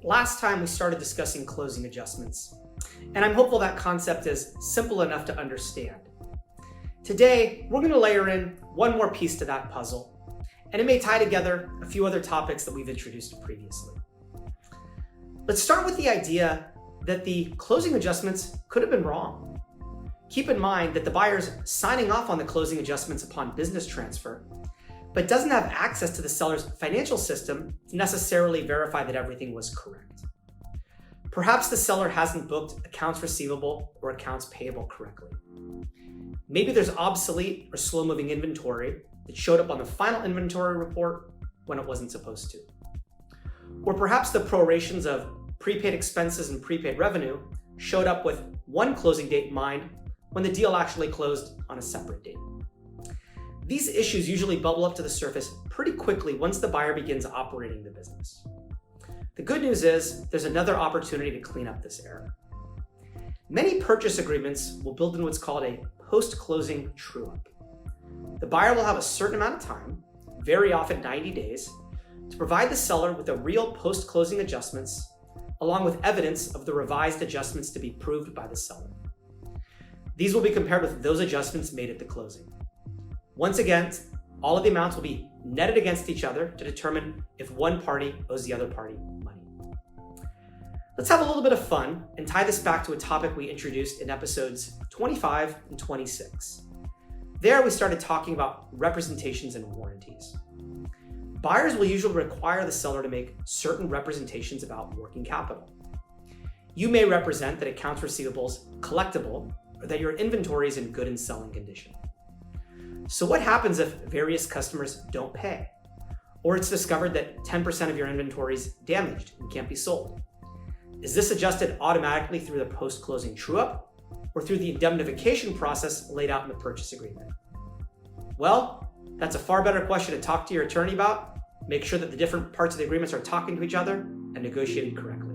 Last time we started discussing closing adjustments, and I'm hopeful that concept is simple enough to understand. Today, we're going to layer in one more piece to that puzzle, and it may tie together a few other topics that we've introduced previously. Let's start with the idea that the closing adjustments could have been wrong. Keep in mind that the buyer's signing off on the closing adjustments upon business transfer, but doesn't have access to the seller's financial system to necessarily verify that everything was correct. Perhaps the seller hasn't booked accounts receivable or accounts payable correctly. Maybe there's obsolete or slow-moving inventory that showed up on the final inventory report when it wasn't supposed to. Or perhaps the prorations of prepaid expenses and prepaid revenue showed up with one closing date in mind when the deal actually closed on a separate date. These issues usually bubble up to the surface pretty quickly once the buyer begins operating the business. The good news is there's another opportunity to clean up this error. Many purchase agreements will build in what's called a post-closing true-up. The buyer will have a certain amount of time, very often 90 days, to provide the seller with the real post-closing adjustments, along with evidence of the revised adjustments to be proved by the seller. These will be compared with those adjustments made at the closing. Once again, all of the amounts will be netted against each other to determine if one party owes the other party money. Let's have a little bit of fun and tie this back to a topic we introduced in episodes 25 and 26. There we started talking about representations and warranties. Buyers will usually require the seller to make certain representations about working capital. You may represent that accounts receivable is collectible or that your inventory is in good and selling condition. So what happens if various customers don't pay? Or it's discovered that 10% of your inventory is damaged and can't be sold? Is this adjusted automatically through the post-closing true-up or through the indemnification process laid out in the purchase agreement? Well, that's a far better question to talk to your attorney about. Make sure that the different parts of the agreements are talking to each other and negotiated correctly.